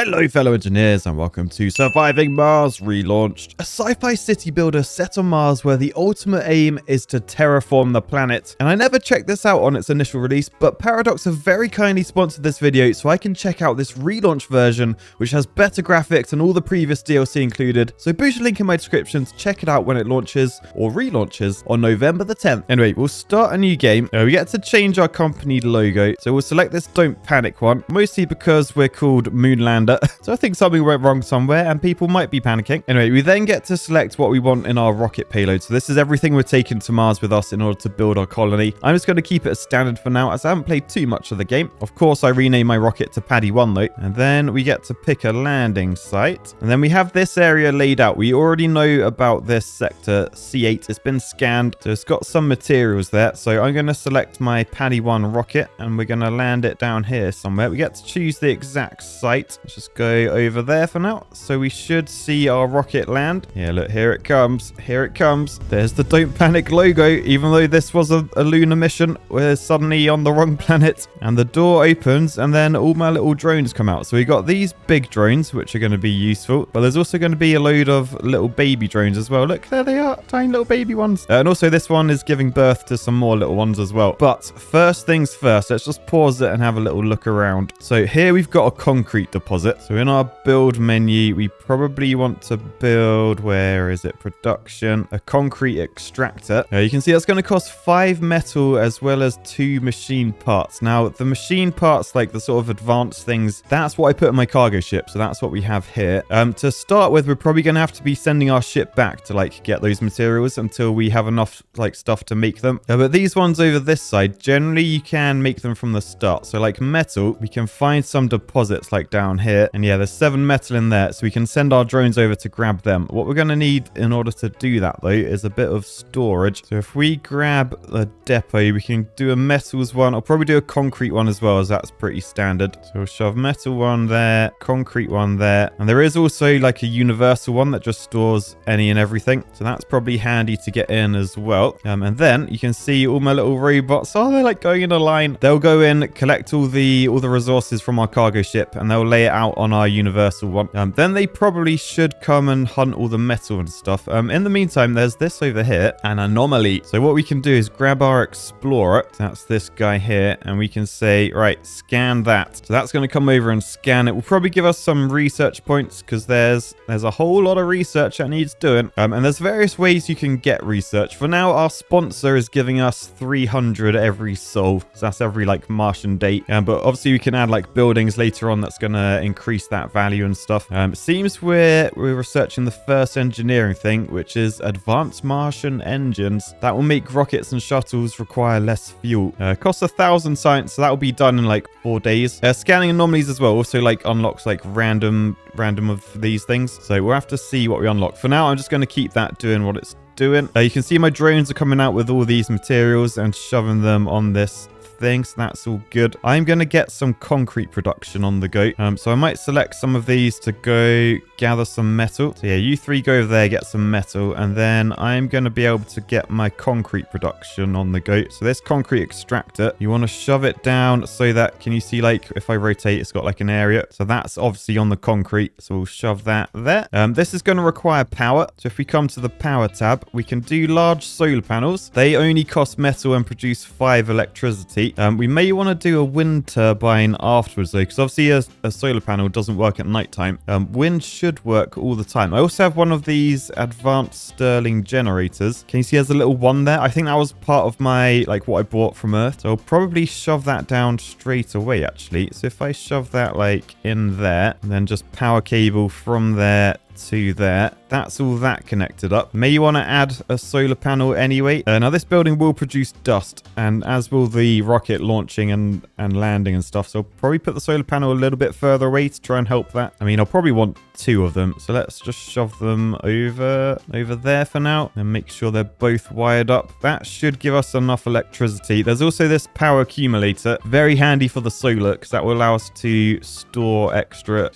Hello fellow engineers and welcome to Surviving Mars Relaunched, a sci-fi city builder set on Mars where the ultimate aim is to terraform the planet. And I never checked this out on its initial release, but Paradox have very kindly sponsored this video so I can check out this relaunch version which has better graphics and all the previous DLC included. So boost a link in my description to check it out when it launches or relaunches on November the 10th. Anyway, we'll start a new game. We get to change our company logo. So we'll select this Don't Panic one, mostly because we're called Moonlander. So I think something went wrong somewhere and people might be panicking. Anyway, we then get to select what we want in our rocket payload. So this is everything we're taking to Mars with us in order to build our colony. I'm just going to keep it as standard for now as I haven't played too much of the game. Of course, I rename my rocket to Paddy 1 though. And then we get to pick a landing site. And then we have this area laid out. We already know about this sector C8. It's been scanned. So it's got some materials there. So I'm going to select my Paddy 1 rocket and we're going to land it down here somewhere. We get to choose the exact site. Let's just go over there for now. So we should see our rocket land. Yeah, look, here it comes. Here it comes. There's the Don't Panic logo. Even though this was a lunar mission, we're suddenly on the wrong planet. And the door opens and then all my little drones come out. So we got these big drones, which are going to be useful. But there's also going to be a load of little baby drones as well. Look, there they are. Tiny little baby ones. And also this one is giving birth to some more little ones as well. But first things first, let's just pause it and have a little look around. So here we've got a concrete deposit. So in our build menu, we probably want to build, where is it? Production, a concrete extractor. You can see that's going to cost 5 metal as well as 2 machine parts. Now, the machine parts, like the sort of advanced things, that's what I put in my cargo ship. So that's what we have here. To start with, we're probably going to have to be sending our ship back to like get those materials until we have enough like stuff to make them. But these ones over this side, generally you can make them from the start. So like metal, we can find some deposits like down here. And yeah, there's 7 metal in there, so we can send our drones over to grab them. What we're going to need in order to do that, though, is a bit of storage. So if we grab a depot, we can do a metals one. I'll probably do a concrete one as well, as that's pretty standard. So we'll shove metal one there, concrete one there. And there is also like a universal one that just stores any and everything. So that's probably handy to get in as well. And then you can see all my little robots. Oh, they're like going in a line. They'll go in, collect all the resources from our cargo ship, and they'll lay it out on our universal one. Then they probably should come and hunt all the metal and stuff. In the meantime, there's this over here, an anomaly. So what we can do is grab our explorer. That's this guy here, and we can say, right, scan that. So that's going to come over and scan it. Will probably give us some research points because there's a whole lot of research that needs doing. And there's various ways you can get research. For now, our sponsor is giving us 300 every sol. So that's every like Martian date. But obviously we can add like buildings later on that's going to increase that value and stuff. It seems we're researching the first engineering thing, which is advanced Martian engines that will make rockets and shuttles require less fuel. Costs 1,000 science, so that will be done in like 4 days. Scanning anomalies as well also like unlocks like random of these things, so we'll have to see what we unlock. For now, I'm just going to keep that doing what it's doing. You can see my drones are coming out with all these materials and shoving them on this thing, so that's all good. I'm going to get some concrete production on the go. So I might select some of these to go gather some metal. So yeah, you 3 go over there, get some metal, and then I'm going to be able to get my concrete production on the go. So this concrete extractor, you want to shove it down so that, can you see like if I rotate, it's got like an area. So that's obviously on the concrete. So we'll shove that there. This is going to require power. So if we come to the power tab, we can do large solar panels. They only cost metal and produce 5 electricity. We may want to do a wind turbine afterwards though, because obviously a solar panel doesn't work at nighttime. Wind should work all the time. I also have one of these advanced Stirling generators. Can you see there's a little one there? I think that was part of my, like what I bought from Earth. So I'll probably shove that down straight away actually. So if I shove that like in there, and then just power cable from there to there. That's all that connected up. May you want to add a solar panel anyway. Now this building will produce dust, and as will the rocket launching and landing and stuff. So I'll probably put the solar panel a little bit further away to try and help that. I mean, I'll probably want 2 of them. So let's just shove them over there for now and make sure they're both wired up. That should give us enough electricity. There's also this power accumulator. Very handy for the solar because that will allow us to store extra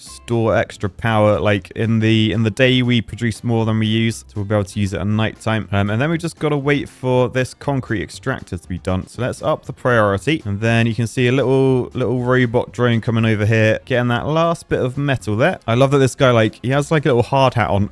power like in the in the day we produce more than we use, so we'll be able to use it at night time. And then we just got to wait for this concrete extractor to be done. So let's up the priority, and then you can see a little robot drone coming over here, getting that last bit of metal there. I love that this guy, like, he has like a little hard hat on.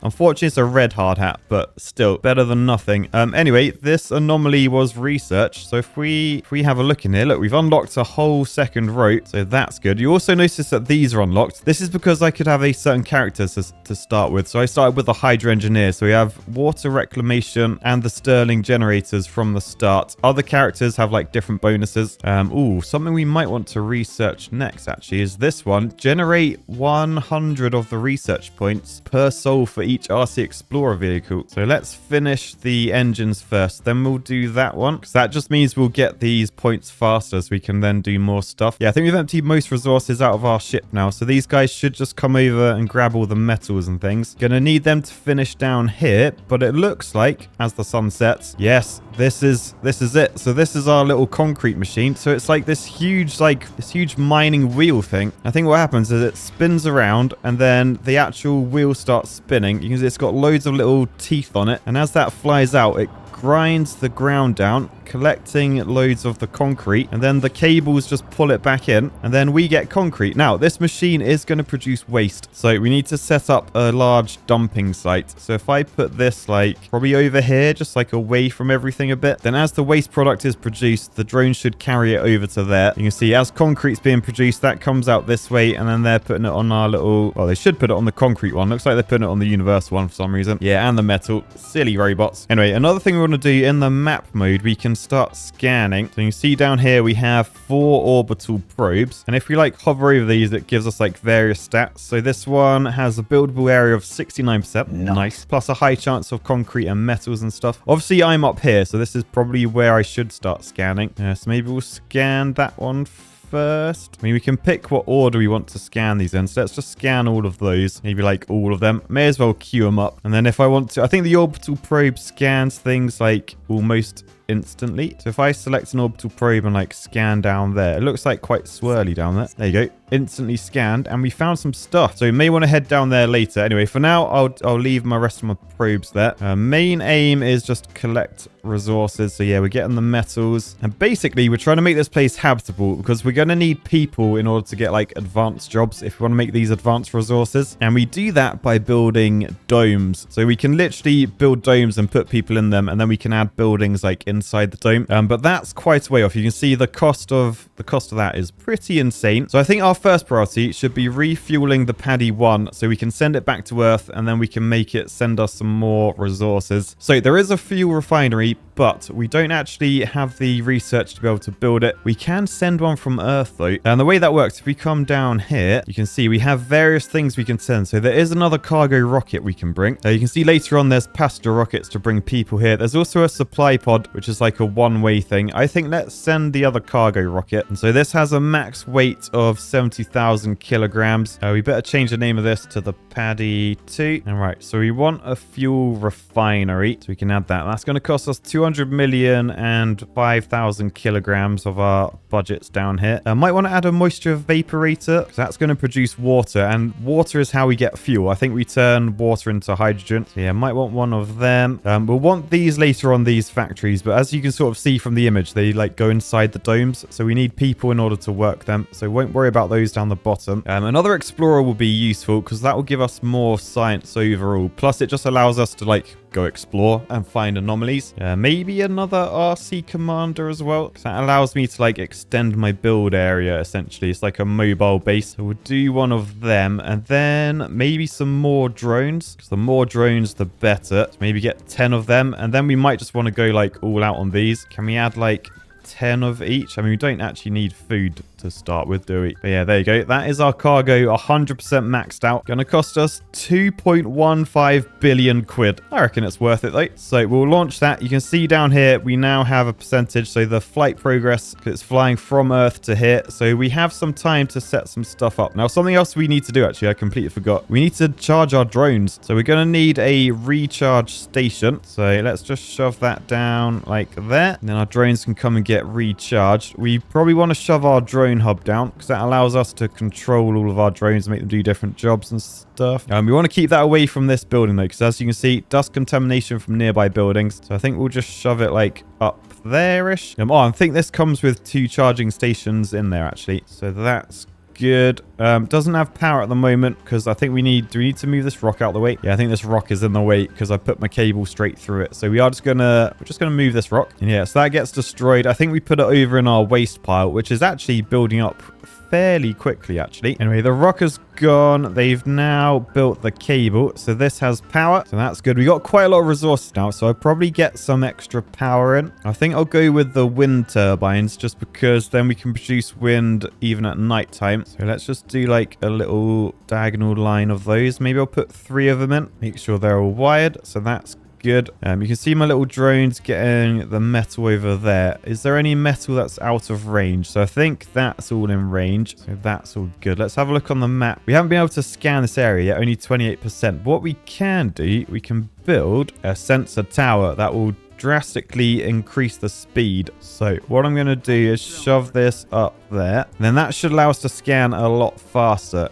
Unfortunately, it's a red hard hat, but still better than nothing. Anyway, this anomaly was researched. So if we have a look in here, look, we've unlocked a whole second route. So that's good. You also notice that these are unlocked. This is because I could have a certain character to start with. So I started with the Hydra Engineer. So we have water reclamation and the Sterling generators from the start. Other characters have like different bonuses. Ooh, something we might want to research next actually is this one. Generate 100 of the research points per soul for each RC Explorer vehicle. So let's finish the engines first, then we'll do that one, because that just means we'll get these points faster so we can then do more stuff. Yeah, I think we've emptied most resources out of our ship now, so these guys should just come over and grab all the metals and things. Gonna need them to finish down here, but it looks like as the sun sets, yes, this is it. So this is our little concrete machine. So it's like this huge mining wheel thing. I think what happens is it spins around and then the actual wheel starts spinning. You can see it's got loads of little teeth on it, and as that flies out, it grinds the ground down, collecting loads of the concrete, and then the cables just pull it back in, and then we get concrete. Now, this machine is going to produce waste, so we need to set up a large dumping site. So if I put this like probably over here, just like away from everything a bit, then as the waste product is produced, the drone should carry it over to there. You can see as concrete's being produced, that comes out this way, and then they're putting it on our little, well, they should put it on the concrete one. Looks like they're putting it on the universal one for some reason. Yeah, and the metal. Silly robots. Anyway, another thing we want to do in the map mode, we can start scanning. So you can see down here we have 4 orbital probes, and if we like hover over these, it gives us like various stats. So this one has a buildable area of 69%, nice, plus a high chance of concrete and metals and stuff. Obviously I'm up here, so this is probably where I should start scanning. So maybe we'll scan that one first. I mean, we can pick what order we want to scan these in. So let's just scan all of those. Maybe like all of them. May as well queue them up. And then if I want to, I think the orbital probe scans things like almost instantly. So if I select an orbital probe and like scan down there, it looks like quite swirly down there. There you go. Instantly scanned, and we found some stuff. So we may want to head down there later. Anyway, for now, I'll leave my rest of my probes there. Main aim is just collect resources. So yeah, we're getting the metals, and basically we're trying to make this place habitable because we're going to need people in order to get like advanced jobs if we want to make these advanced resources. And we do that by building domes. So we can literally build domes and put people in them, and then we can add buildings like inside the dome. But that's quite a way off. You can see the cost of that is pretty insane. So I think our first priority should be refueling the Paddy 1 so we can send it back to Earth, and then we can make it send us some more resources. So there is a fuel refinery, but we don't actually have the research to be able to build it. We can send one from Earth though. And the way that works, if we come down here, you can see we have various things we can send. So there is another cargo rocket we can bring. You can see later on there's passenger rockets to bring people here. There's also a supply pod, which is like a one-way thing. I think let's send the other cargo rocket. And so this has a max weight of 70,000 kilograms. We better change the name of this to the Paddy 2. All right, so we want a fuel refinery, so we can add that. That's going to cost us 200 million and 5,000 kilograms of our budgets down here. I might want to add a moisture evaporator, because that's going to produce water, and water is how we get fuel. I think we turn water into hydrogen. So yeah, might want one of them. We'll want these later on, these factories, but as you can sort of see from the image, they like go inside the domes, so we need people in order to work them, so won't worry about those down the bottom. Another explorer will be useful because that will give us more science overall, plus it just allows us to like go explore and find anomalies. Maybe another RC commander as well, because that allows me to like extend my build area. Essentially, it's like a mobile base. So we'll do one of them, and then maybe some more drones, because the more drones the better. So maybe get 10 of them, and then we might just want to go like all out on these. Can we add like 10 of each? I mean, we don't actually need food to start with, do we? But yeah, there you go. That is our cargo 100% maxed out. Gonna cost us 2.15 billion quid. I reckon it's worth it though. So we'll launch that. You can see down here, we now have a percentage. So the flight progress, it's flying from Earth to here. So we have some time to set some stuff up. Now, something else we need to do, actually, I completely forgot. We need to charge our drones. So we're gonna need a recharge station. So let's just shove that down like there. And then our drones can come and get recharged. We probably want to shove our drones drone hub down because that allows us to control all of our drones and make them do different jobs and stuff. We want to keep that away from this building though, because as you can see, dust contamination from nearby buildings. So I think we'll just shove it like up there-ish. I think this comes with 2 charging stations in there actually. So that's good. Doesn't have power at the moment because I think do we need to move this rock out the way? Yeah, I think this rock is in the way because I put my cable straight through it. So we're just gonna move this rock. And yeah, so that gets destroyed. I think we put it over in our waste pile, which is actually building up fairly quickly actually. Anyway, the rock is gone. They've now built the cable, so this has power, so that's good. We got quite a lot of resources now, so I'll probably get some extra power in. I think I'll go with the wind turbines just because then we can produce wind even at night time. So let's just do like a little diagonal line of those. Maybe I'll put 3 of them in, make sure they're all wired, so that's good. You can see my little drones getting the metal over there. Is there any metal that's out of range? So I think that's all in range. So that's all good. Let's have a look on the map. We haven't been able to scan this area yet, only 28%. What we can do, we can build a sensor tower that will drastically increase the speed. So what I'm going to do is shove this up there. And then that should allow us to scan a lot faster.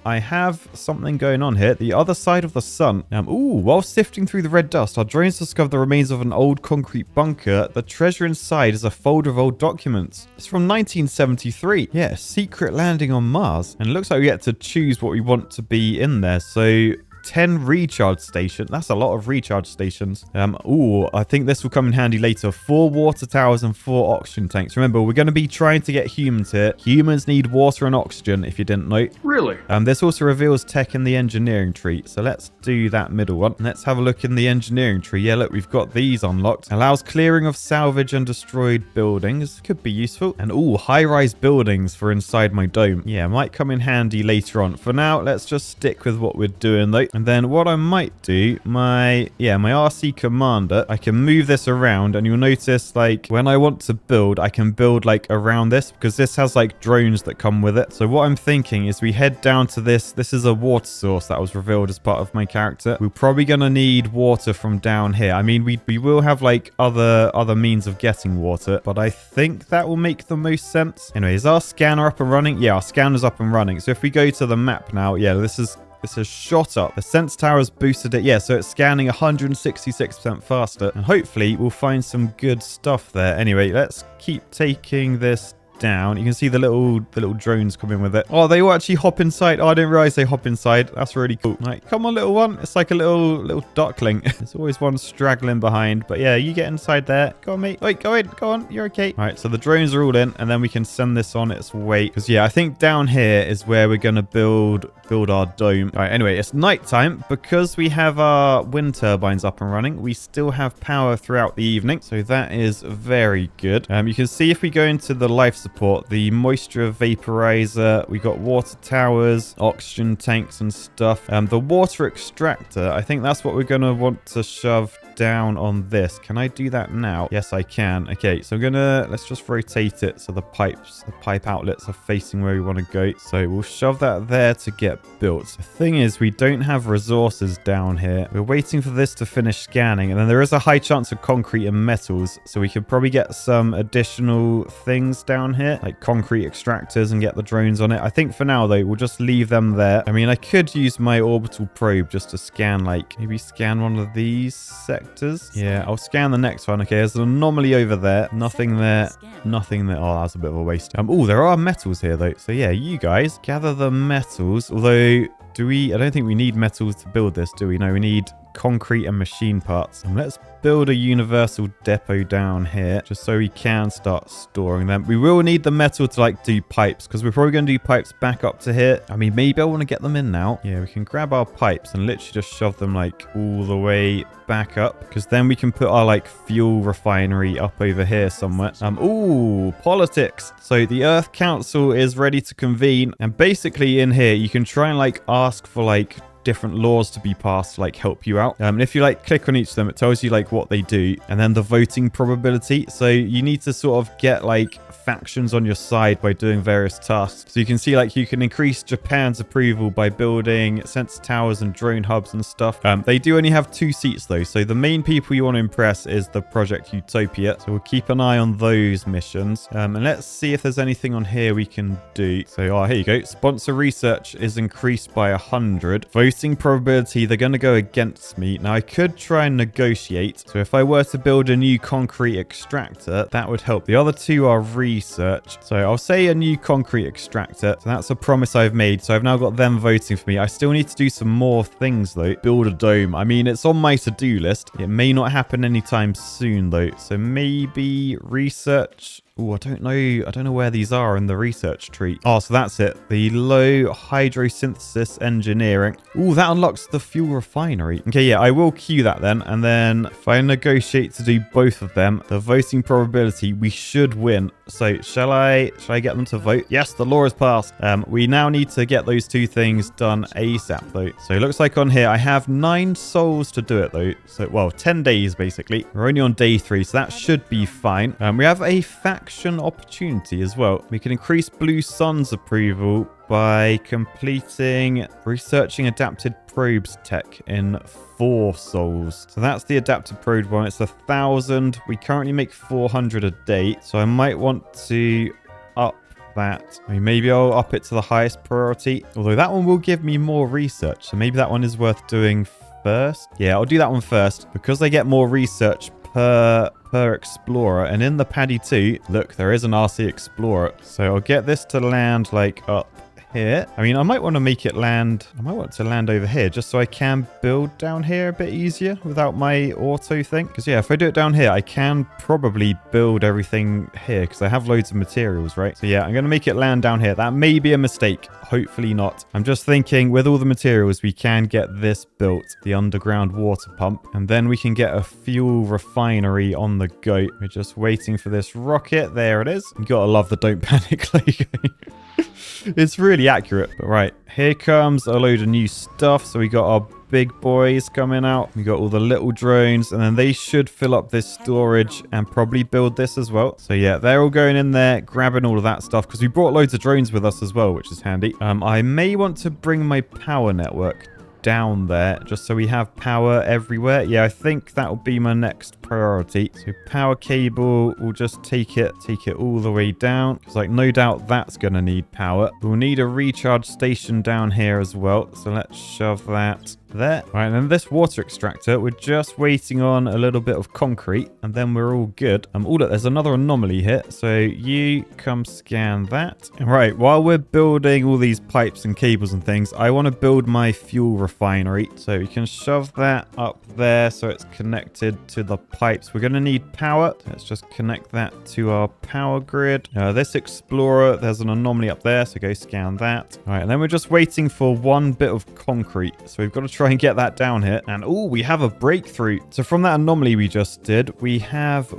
I have something going on here. The other side of the sun. While sifting through the red dust, our drones discovered the remains of an old concrete bunker. The treasure inside is a folder of old documents. It's from 1973. Yeah, secret landing on Mars. And it looks like we get to choose what we want to be in there. So 10 recharge stations. That's a lot of recharge stations. I think this will come in handy later. 4 water towers and 4 oxygen tanks. Remember, we're going to be trying to get humans here. Humans need water and oxygen, if you didn't know. Really? This also reveals tech in the engineering tree. So let's do that middle one. Let's have a look in the engineering tree. Yeah, look, we've got these unlocked. Allows clearing of salvage and destroyed buildings. Could be useful. And high-rise buildings for inside my dome. Yeah, might come in handy later on. For now, let's just stick with what we're doing though. And then what I might do, my RC commander, I can move this around and you'll notice like when I want to build, I can build like around this because this has like drones that come with it. So what I'm thinking is we head down to this. This is a water source that was revealed as part of my character. We're probably going to need water from down here. I mean, we will have like other means of getting water, but I think that will make the most sense. Anyway, is our scanner up and running? Yeah, our scanner's up and running. So if we go to the map now, yeah, this has shot up. The sense tower has boosted it. Yeah, so it's scanning 166% faster. And hopefully we'll find some good stuff there. Anyway, let's keep taking this down. You can see the little drones coming with it. Oh, they all actually hop inside. Oh, I didn't realize they hop inside. That's really cool. Like, come on, little one. It's like a little duckling. There's always one straggling behind. But yeah, you get inside there. Go on, mate. Wait, go in. Go on. You're okay. All right, so the drones are all in, and then we can send this on its way. Because yeah, I think down here is where we're gonna build our dome. All right, anyway, it's nighttime. Because we have our wind turbines up and running, we still have power throughout the evening. So that is very good. You can see if we go into the life support, the moisture vaporizer, we got water towers, oxygen tanks and stuff. The water extractor, I think that's what we're going to want to shove down on this. Can I do that now? Yes, I can. Okay, so let's just rotate it so the pipe outlets are facing where we want to go. So we'll shove that there to get built. The thing is, we don't have resources down here. We're waiting for this to finish scanning, and then there is a high chance of concrete and metals, so we could probably get some additional things down here, like concrete extractors, and get the drones on it. I think for now, though, we'll just leave them there. I mean, I could use my orbital probe just to scan, like, maybe scan one of these sectors. Yeah, I'll scan the next one. Okay, there's an anomaly over there. Nothing there. Nothing there. Oh, that's a bit of a waste. Oh, there are metals here, though. So, yeah, you guys gather the metals. Although, I don't think we need metals to build this, do we? No, we need concrete and machine parts. And let's build a universal depot down here just so we can start storing them. We will need the metal to like do pipes because we're probably going to do pipes back up to here. I mean, maybe I want to get them in now. Yeah, we can grab our pipes and literally just shove them like all the way back up because then we can put our like fuel refinery up over here somewhere. Ooh, politics. So the Earth Council is ready to convene, and basically in here you can try and like ask for like different laws to be passed to like help you out. And if you like click on each of them, it tells you like what they do and then the voting probability. So you need to sort of get like factions on your side by doing various tasks. So you can see like you can increase Japan's approval by building sensor towers and drone hubs and stuff. They do only have 2 seats though, so the main people you want to impress is the Project Utopia. So we'll keep an eye on those missions. And let's see if there's anything on here we can do. So here you go. Sponsor research is increased by 100. Voting probability, they're going to go against me. Now I could try and negotiate. So if I were to build a new concrete extractor, that would help. The other 2 are research. So I'll say a new concrete extractor. So that's a promise I've made. So I've now got them voting for me. I still need to do some more things though. Build a dome. I mean, it's on my to-do list. It may not happen anytime soon though. So maybe research. Oh, I don't know where these are in the research tree. Oh, so that's it. The low hydrosynthesis engineering. Oh, that unlocks the fuel refinery. Okay, yeah, I will queue that then. And then if I negotiate to do both of them, the voting probability, we should win. So shall I get them to vote? Yes, the law is passed. We now need to get those 2 things done ASAP though. So it looks like on here, I have 9 souls to do it though. So, well, 10 days basically. We're only on day 3, so that should be fine. We have a faction opportunity as well. We can increase Blue Sun's approval by researching adapted probes tech in 4 souls. So that's the adapted probe one. It's 1,000. We currently make 400 a day. So I might want to up that. I mean, maybe I'll up it to the highest priority. Although that one will give me more research. So maybe that one is worth doing first. Yeah, I'll do that one first because they get more research per explorer. And in the Paddy 2, look, there is an RC explorer. So I'll get this to land like up here. I mean, I might want to make it land. I might want to land over here just so I can build down here a bit easier without my auto thing. Because yeah, if I do it down here, I can probably build everything here because I have loads of materials, right? So yeah, I'm going to make it land down here. That may be a mistake. Hopefully not. I'm just thinking with all the materials, we can get this built, the underground water pump, and then we can get a fuel refinery on the go. We're just waiting for this rocket. There it is. You gotta love the don't panic logo. It's really accurate. But right, here comes a load of new stuff. So we got our big boys coming out. We got all the little drones, and then they should fill up this storage and probably build this as well. So yeah, they're all going in there, grabbing all of that stuff because we brought loads of drones with us as well, which is handy. I may want to bring my power network down there just so we have power everywhere. Yeah, I think that will be my next priority. So power cable, we'll just take it all the way down because like no doubt that's gonna need power. We'll need a recharge station down here as well, so let's shove that there. Right, and then this water extractor, we're just waiting on a little bit of concrete and then we're all good. Oh look, there's another anomaly here, so you come scan that. Right, while we're building all these pipes and cables and things, I want to build my fuel refinery, so we can shove that up there so it's connected to the pipes. We're going to need power. Let's just connect that to our power grid. This explorer, there's an anomaly up there, so go scan that. All right, and then we're just waiting for one bit of concrete, so we've got to try and get that down here. And we have a breakthrough. So from that anomaly we just did, we have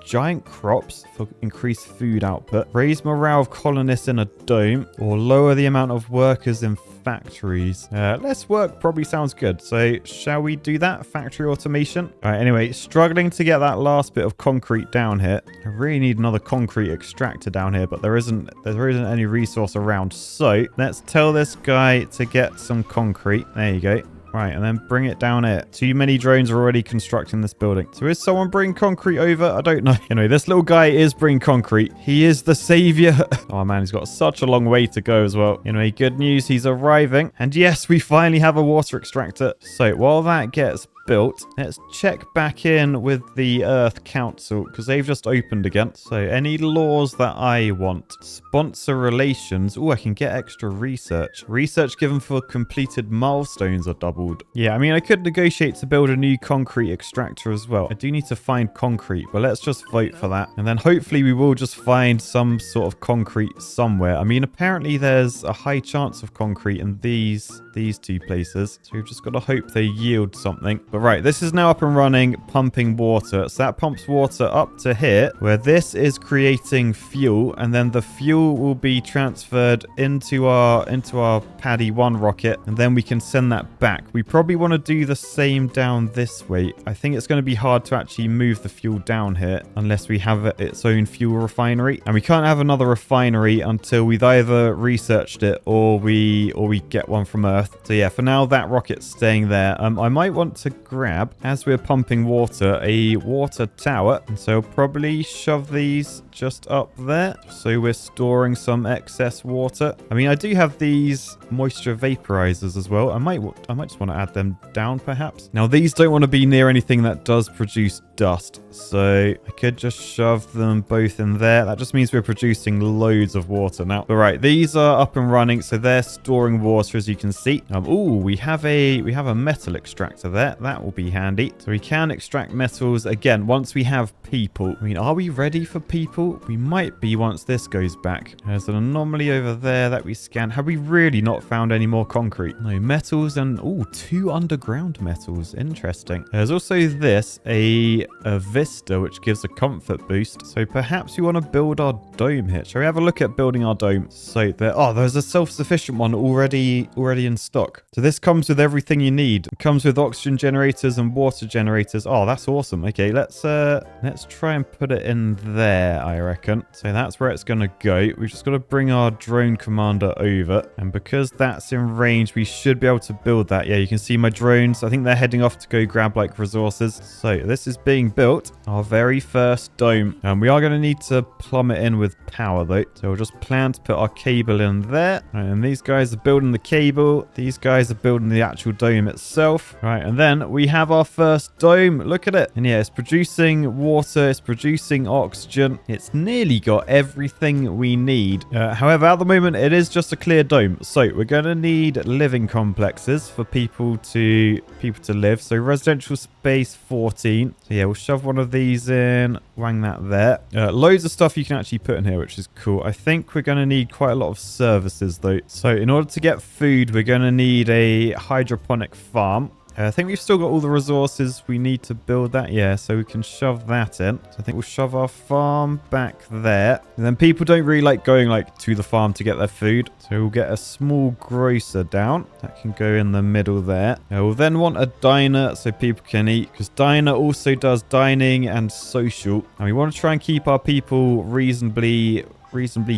giant crops for increased food output, raise morale of colonists in a dome, or lower the amount of workers in factories. Less work probably sounds good. So shall we do that? Factory automation. All right, anyway, struggling to get that last bit of concrete down here. I really need another concrete extractor down here, but there isn't any resource around. So let's tell this guy to get some concrete. There you go. Right, and then bring it down here. Too many drones are already constructing this building. So is someone bringing concrete over? I don't know. Anyway, this little guy is bringing concrete. He is the savior. Oh man, he's got such a long way to go as well. Anyway, good news, he's arriving. And yes, we finally have a water extractor. So while that gets built, let's check back in with the Earth Council because they've just opened again. So any laws that I want? Sponsor relations. I can get extra research. Research given for completed milestones are doubled. cobbled. Yeah, I mean, I could negotiate to build a new concrete extractor as well. I do need to find concrete, but let's just vote for that. And then hopefully we will just find some sort of concrete somewhere. I mean, apparently there's a high chance of concrete in these two places. So we've just got to hope they yield something. But right, this is now up and running, pumping water. So that pumps water up to here, where this is creating fuel. And then the fuel will be transferred into our Paddy 1 rocket. And then we can send that back. We probably want to do the same down this way. I think it's going to be hard to actually move the fuel down here unless we have its own fuel refinery. And we can't have another refinery until we've either researched it or we get one from Earth. So yeah, for now that rocket's staying there. I might want to grab, as we're pumping water, a water tower. And so probably shove these just up there. So we're storing some excess water. I mean, I do have these moisture vaporizers as well. I might just want to add them down perhaps. Now these don't want to be near anything that does produce dust, so I could just shove them both in there. That just means we're producing loads of water now. But right, these are up and running, so they're storing water, as you can see. Oh, we have a metal extractor there. That will be handy. So we can extract metals again once we have people. I mean, are we ready for people? We might be once this goes back. There's an anomaly over there that we scan. Have we really not found any more concrete? No, metals and 2 underground metals. Interesting. There's also this, a vista, which gives a comfort boost. So perhaps we want to build our dome here. Shall we have a look at building our dome? So there's a self-sufficient one already in stock. So this comes with everything you need. It comes with oxygen generators and water generators. Oh, that's awesome. Okay, let's try and put it in there, I reckon. So that's where it's going to go. We've just got to bring our drone commander over. And because that's in range, we should be able to build that. Yeah, you can see my drones. I think they're heading off to go grab like resources. So this is being built, our very first dome. And we are going to need to plumb it in with power though. So we'll just plan to put our cable in there. Right, and these guys are building the cable. These guys are building the actual dome itself. Right, and then we have our first dome. Look at it. And yeah, it's producing water. It's producing oxygen. It's nearly got everything we need. However, at the moment, it is just a clear dome. So we're going to need living complexes for people to live. So residential space 14. So yeah, we'll shove one of these in, wang that there. Loads of stuff you can actually put in here, which is cool. I think we're going to need quite a lot of services though. So in order to get food, we're going to need a hydroponic farm. I think we've still got all the resources we need to build that. Yeah, so we can shove that in. So I think we'll shove our farm back there. And then people don't really like going like to the farm to get their food. So we'll get a small grocer down. That can go in the middle there. We'll then want a diner so people can eat, because diner also does dining and social. And we want to try and keep our people reasonably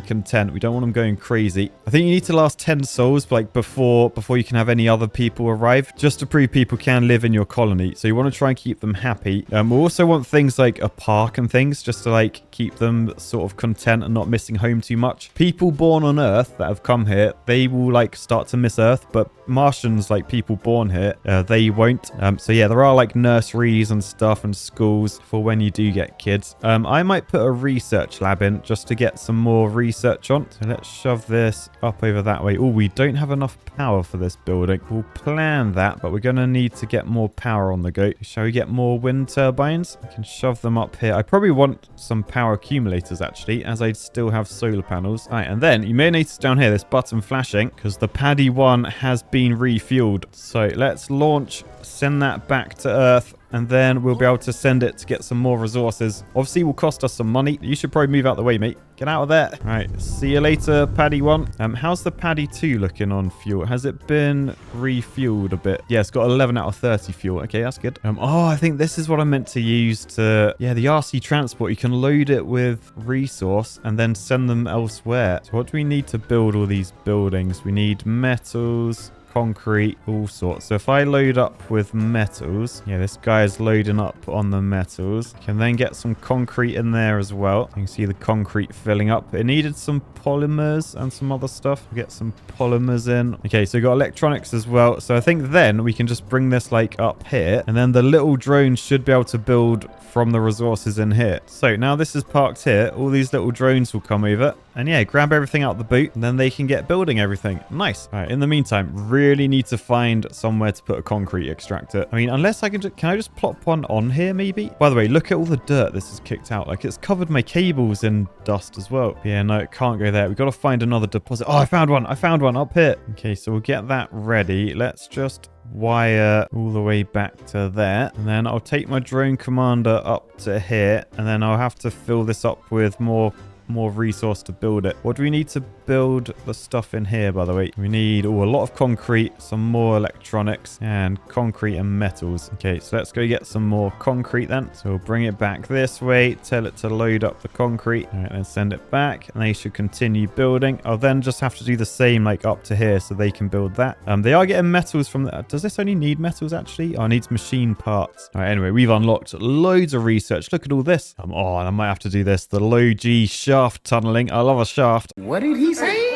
content. We don't want them going crazy. I think you need to last 10 souls like before you can have any other people arrive, just to prove people can live in your colony. So you want to try and keep them happy. We also want things like a park and things, just to like keep them sort of content and not missing home too much. People born on Earth that have come here, they will like start to miss Earth, but Martians, like people born here, they won't. So yeah, there are like nurseries and stuff and schools for when you do get kids. I might put a research lab in just to get some more research on. So let's shove this up over that way. Oh, we don't have enough power for this building. We'll plan that, but we're going to need to get more power on the go. Shall we get more wind turbines? We can shove them up here. I probably want some power accumulators actually, as I still have solar panels. All right, and then you may notice down here this button flashing because the Paddy 1 has been refueled. So let's launch, send that back to Earth, and then we'll be able to send it to get some more resources. Obviously, it will cost us some money. You should probably move out the way, mate. Get out of there. All right, see you later, Paddy 1. How's the Paddy 2 looking on fuel? Has it been refueled a bit? Yeah, it's got 11 out of 30 fuel. Okay, that's good. Oh, I think this is what I meant to use to... Yeah, the RC transport. You can load it with resource and then send them elsewhere. So what do we need to build all these buildings? We need metals, concrete, all sorts. So if I load up with metals, yeah, this guy is loading up on the metals. Can then get some concrete in there as well. You can see the concrete filling up. It needed some polymers and some other stuff. We'll get some polymers in. Okay, so we got electronics as well. So I think then we can just bring this like up here, and then the little drones should be able to build from the resources in here. So now this is parked here. All these little drones will come over and yeah, grab everything out the boot, and then they can get building everything. Nice. All right, in the meantime, really really need to find somewhere to put a concrete extractor. I mean, unless I can I just plop one on here maybe? By the way, look at all the dirt this has kicked out. Like, it's covered my cables in dust as well. Yeah, no, it can't go there. We've got to find another deposit. Oh, I found one. I found one up here. Okay, so we'll get that ready. Let's just wire all the way back to there, and then I'll take my drone commander up to here, and then I'll have to fill this up with more resource to build it. What do we need to build the stuff in here, by the way? We need a lot of concrete, some more electronics, and concrete and metals. Okay, so let's go get some more concrete then. So we'll bring it back this way, tell it to load up the concrete. All right, then send it back, and they should continue building. I'll then just have to do the same like up to here so they can build that. They are getting metals from that. Does this only need metals actually? Oh, it needs machine parts. All right, anyway, we've unlocked loads of research. Look at all this. Oh, and I might have to do this. The low G shaft tunneling. I love a shaft. What did he say?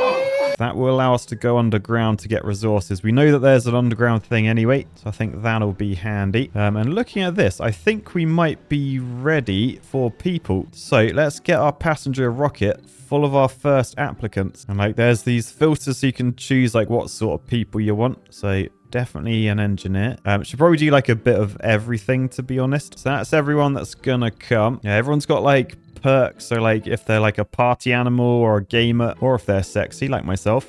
That will allow us to go underground to get resources. We know that there's an underground thing anyway, so I think that'll be handy. And looking at this, I think we might be ready for people. So let's get our passenger rocket full of our first applicants. And like, there's these filters so you can choose like what sort of people you want. So definitely an engineer. Should probably do like a bit of everything, to be honest. So that's everyone that's gonna come. Yeah, everyone's got like perks. So like if they're like a party animal or a gamer, or if they're sexy like myself.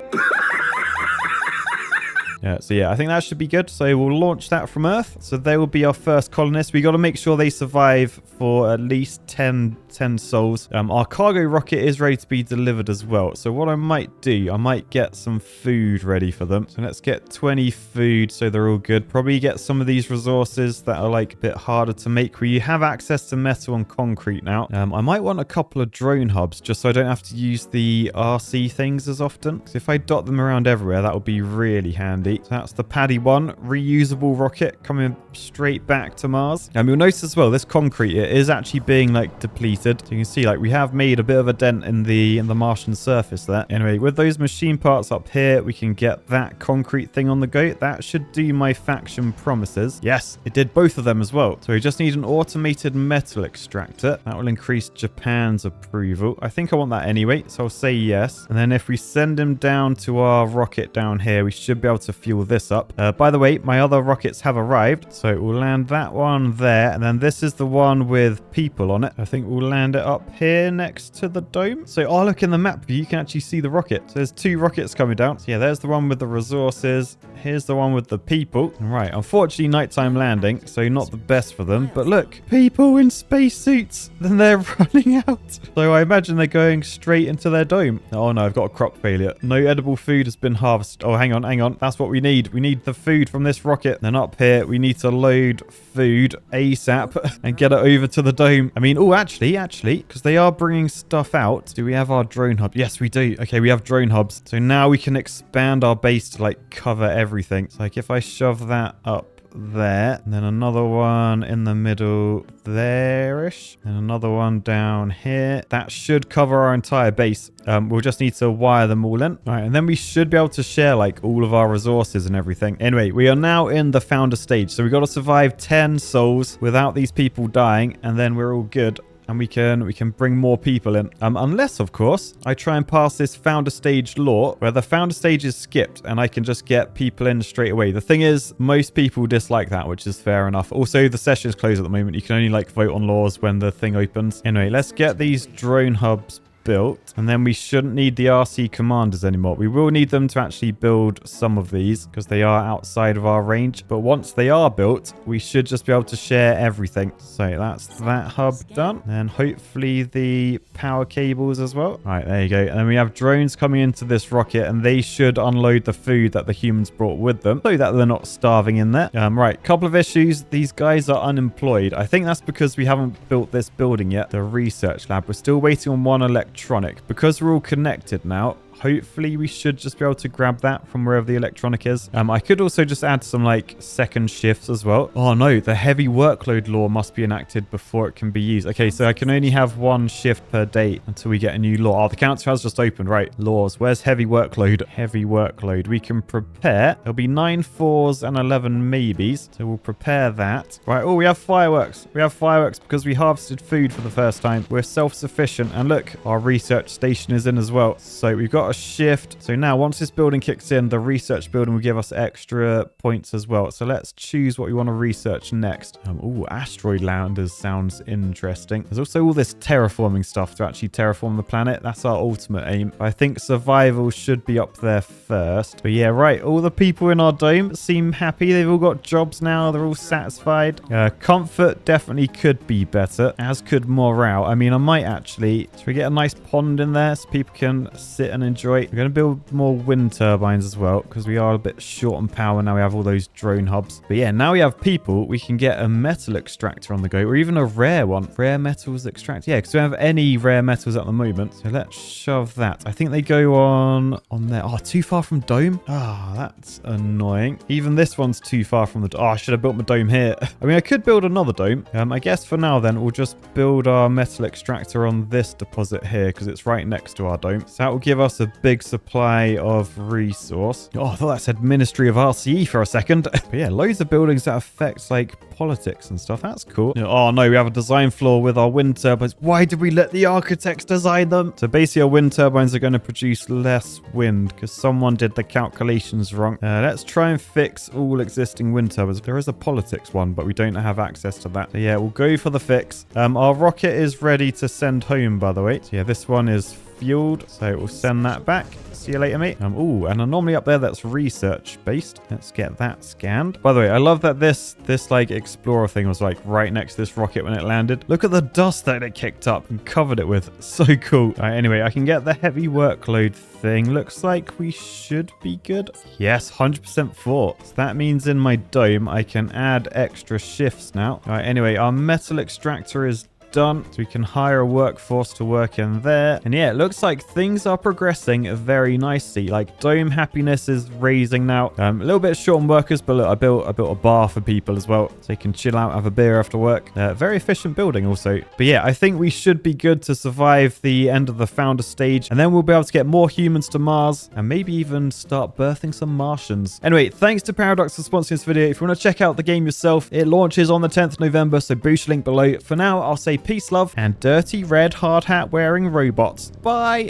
Yeah, so yeah, I think that should be good. So we'll launch that from Earth. So they will be our first colonists. We got to make sure they survive for at least 10 souls. Our cargo rocket is ready to be delivered as well. So what I might do, I might get some food ready for them. So let's get 20 food so they're all good. Probably get some of these resources that are like a bit harder to make. We have access to metal and concrete now. I might want a couple of drone hubs just so I don't have to use the RC things as often. Because if I dot them around everywhere, that would be really handy. So that's the Paddy 1 reusable rocket coming straight back to Mars. And you'll notice as well, this concrete, it is actually being like depleted. So you can see like we have made a bit of a dent in the Martian surface there. Anyway, with those machine parts up here, we can get that concrete thing on the go. That should do my faction promises. Yes, it did both of them as well. So we just need an automated metal extractor. That will increase Japan's approval. I think I want that anyway, so I'll say yes. And then if we send him down to our rocket down here, we should be able to fuel this up. By the way, my other rockets have arrived, so we'll land that one there, and then this is the one with people on it. I think we'll land it up here next to the dome. So oh, look in the map view, you can actually see the rocket. So there's 2 rockets coming down. So yeah, there's the one with the resources. Here's the one with the people. Right, unfortunately nighttime landing, so not the best for them, but look, people in spacesuits, then they're running out. So I imagine they're going straight into their dome. Oh no, I've got a crop failure. No edible food has been harvested. Oh, hang on. That's what we need. We need the food from this rocket. Then up here, we need to load food ASAP and get it over to the dome. I mean, oh, actually, because they are bringing stuff out. Do we have our drone hub? Yes, we do. Okay, we have drone hubs. So now we can expand our base to like cover everything. So like if I shove that up there, and then another one in the middle there-ish, and another one down here. That should cover our entire base. We'll just need to wire them all in. All right, and then we should be able to share like all of our resources and everything. Anyway, we are now in the founder stage, so we got to survive 10 souls without these people dying, and then we're all good. And we can bring more people in. Unless, of course, I try and pass this founder stage law where the founder stage is skipped and I can just get people in straight away. The thing is, most people dislike that, which is fair enough. Also, the session is closed at the moment. You can only like vote on laws when the thing opens. Anyway, let's get these drone hubs built, and then we shouldn't need the RC commanders anymore. We will need them to actually build some of these because they are outside of our range, but once they are built, we should just be able to share everything. So that's that hub done, and hopefully the power cables as well. All right, there you go. And then we have drones coming into this rocket, and they should unload the food that the humans brought with them so that they're not starving in there. Right, couple of issues. These guys are unemployed. I think that's because we haven't built this building yet, the research lab. We're still waiting on one electronic. Because we're all connected now, hopefully we should just be able to grab that from wherever the electronic is. I could also just add some like second shifts as well. Oh no, the heavy workload law must be enacted before it can be used. Okay, so I can only have 1 shift per day until we get a new law. Oh, the council has just opened. Right, laws. Where's heavy workload? Heavy workload. We can prepare. There'll be 9 4s and 11 maybes. So we'll prepare that. Right, oh, we have fireworks. We have fireworks because we harvested food for the first time. We're self-sufficient. And look, our research station is in as well. So we've got got a shift. So now once this building kicks in, the research building will give us extra points as well. So let's choose what we want to research next. Oh, asteroid landers sounds interesting. There's also all this terraforming stuff to actually terraform the planet. That's our ultimate aim. I think survival should be up there first. But yeah, right. All the people in our dome seem happy. They've all got jobs now. They're all satisfied. Comfort definitely could be better, as could morale. I mean, I might actually... Should we get a nice pond in there so people can sit and enjoy? We're going to build more wind turbines as well, because we are a bit short on power now. We have all those drone hubs. But yeah, now we have people. We can get a metal extractor on the go, or even a rare one. Rare metals extract. Yeah, because we don't have any rare metals at the moment. So let's shove that. I think they go on there. Oh, too far from dome? Ah, that's annoying. Even this one's too far from the... Oh, I should have built my dome here. I mean, I could build another dome. I guess for now then, we'll just build our metal extractor on this deposit here, because it's right next to our dome. So that will give us a big supply of resource. Oh, I thought that said Ministry of RCE for a second. But yeah, loads of buildings that affect like politics and stuff. That's cool. Oh no, we have a design flaw with our wind turbines. Why did we let the architects design them? So basically our wind turbines are going to produce less wind because someone did the calculations wrong. Let's try and fix all existing wind turbines. There is a politics one, but we don't have access to that. So yeah, we'll go for the fix. Our rocket is ready to send home, by the way. So yeah, this one is fueled, so we'll send that back. See you later, mate. Oh, and anomaly up there that's research based. Let's get that scanned. By the way, I love that this like explorer thing was like right next to this rocket when it landed. Look at the dust that it kicked up and covered it with. So cool. All right, anyway, I can get the heavy workload thing. Looks like we should be good. Yes, 100% full. So that means in my dome, I can add extra shifts now. All right, anyway, our metal extractor is done, so we can hire a workforce to work in there. And yeah, it looks like things are progressing very nicely. Like dome happiness is raising now. A little bit short on workers, but look, I built a bar for people as well, so they can chill out, have a beer after work. Very efficient building also. But yeah, I think we should be good to survive the end of the founder stage, and then we'll be able to get more humans to Mars and maybe even start birthing some Martians. Anyway, thanks to Paradox for sponsoring this video. If you want to check out the game yourself, it launches on the 10th November, so boost link below. For now, I'll say peace, love, and dirty red hard hat wearing robots. Bye!